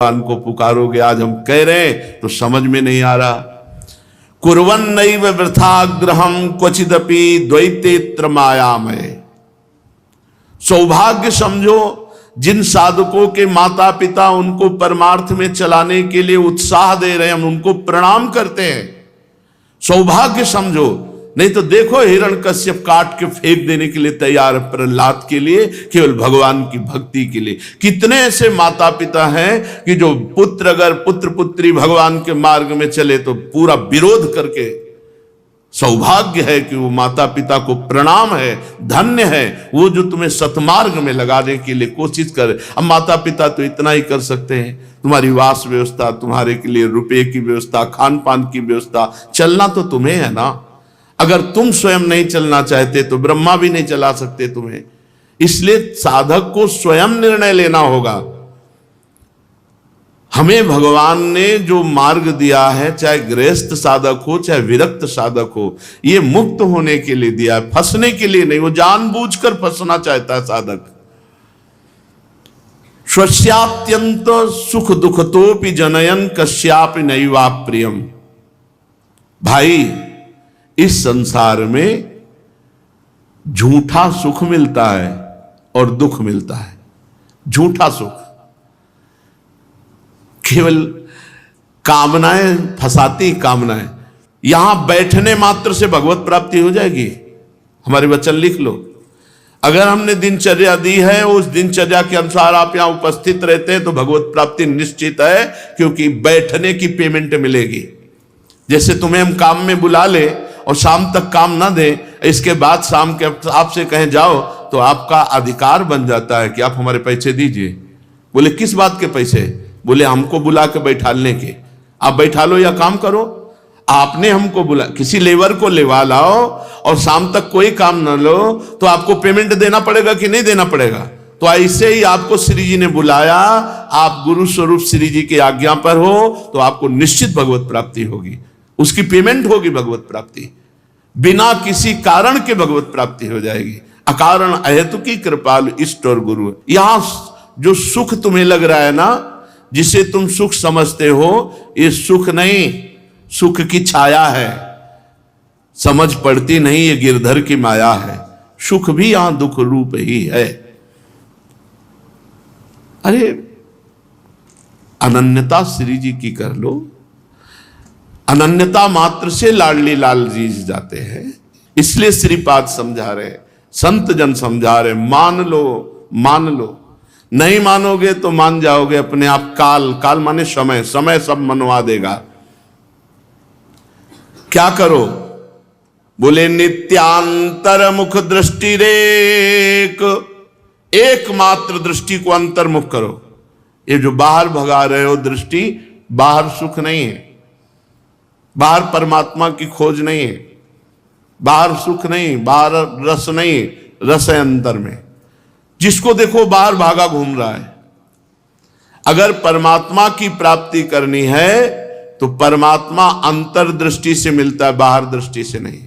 भगवान को पुकारोगे। आज हम कह रहे हैं तो समझ में नहीं आ रहा। कुर्वन्नैव वृथाग्रहं क्वचिदपि द्वैतेत्र मायामय। सौभाग्य समझो जिन साधकों के माता पिता उनको परमार्थ में चलाने के लिए उत्साह दे रहे हैं, हम उनको प्रणाम करते हैं। सौभाग्य समझो, नहीं तो देखो हिरण्यकश्यप काट के फेंक देने के लिए तैयार है प्रहलाद के लिए, केवल भगवान की भक्ति के लिए। कितने ऐसे माता पिता हैं कि जो पुत्र अगर पुत्र पुत्री भगवान के मार्ग में चले तो पूरा विरोध करके। सौभाग्य है कि वो माता पिता को प्रणाम है, धन्य है वो जो तुम्हें सतमार्ग में लगाने के लिए कोशिश करे। अब माता पिता तो इतना ही कर सकते हैं, तुम्हारी वास व्यवस्था, तुम्हारे के लिए रुपए की व्यवस्था, खान पान की व्यवस्था, चलना तो तुम्हें है ना। अगर तुम स्वयं नहीं चलना चाहते तो ब्रह्मा भी नहीं चला सकते तुम्हें। इसलिए साधक को स्वयं निर्णय लेना होगा। हमें भगवान ने जो मार्ग दिया है, चाहे गृहस्थ साधक हो चाहे विरक्त साधक हो, ये मुक्त होने के लिए दिया है, फंसने के लिए नहीं। वो जानबूझकर फंसना चाहता है साधक। स्वस्यात्यंत सुख दुखतोपि जनयन कस्यापि नैवा प्रियम। भाई इस संसार में झूठा सुख मिलता है और दुख मिलता है। झूठा सुख केवल कामनाएं फंसाती, कामनाएं। यहां बैठने मात्र से भगवत प्राप्ति हो जाएगी। हमारे वचन लिख लो। अगर हमने दिनचर्या दी है, उस दिनचर्या के अनुसार आप यहां उपस्थित रहते हैं तो भगवत प्राप्ति निश्चित है, क्योंकि बैठने की पेमेंट मिलेगी। जैसे तुम्हें हम काम में बुला ले और शाम तक काम ना दे, इसके बाद शाम के आपसे कहें जाओ, तो आपका अधिकार बन जाता है कि आप हमारे पैसे दीजिए। बोले किस बात के पैसे? बोले हमको बुला के बैठालने के। आप बैठा लो या काम करो। आपने हमको बुला, किसी लेबर को लेवा लाओ और शाम तक कोई काम ना लो तो आपको पेमेंट देना पड़ेगा कि नहीं देना पड़ेगा? तो ऐसे ही आपको श्री जी ने बुलाया, आप गुरु स्वरूप श्री जी की आज्ञा पर हो तो आपको निश्चित भगवत प्राप्ति होगी, उसकी पेमेंट होगी भगवत प्राप्ति। बिना किसी कारण के भगवत प्राप्ति हो जाएगी। अकारण अहेतु की कृपालु इष्ट और गुरु। यहां जो सुख तुम्हें लग रहा है ना, जिसे तुम सुख समझते हो, ये सुख नहीं, सुख की छाया है। समझ पड़ती नहीं, ये गिरधर की माया है। सुख भी यहां दुख रूप ही है। अरे अनन्यता श्री जी की कर लो। अनन्यता मात्र से लाडली लाल जी जाते हैं। इसलिए श्रीपाद समझा रहे, संत जन समझा रहे, मान लो मान लो। नहीं मानोगे तो मान जाओगे अपने आप। काल, काल माने समय, समय सब मनवा देगा। क्या करो? बोले नित्यांतर मुख दृष्टि रेक। एकमात्र दृष्टि को अंतर्मुख करो। ये जो बाहर भगा रहे हो दृष्टि, बाहर सुख नहीं है, बाहर परमात्मा की खोज नहीं है, बाहर सुख नहीं, बाहर रस नहीं, रस है अंतर में। जिसको देखो बाहर भागा घूम रहा है। अगर परमात्मा की प्राप्ति करनी है तो परमात्मा अंतर्दृष्टि से मिलता है, बाहर दृष्टि से नहीं।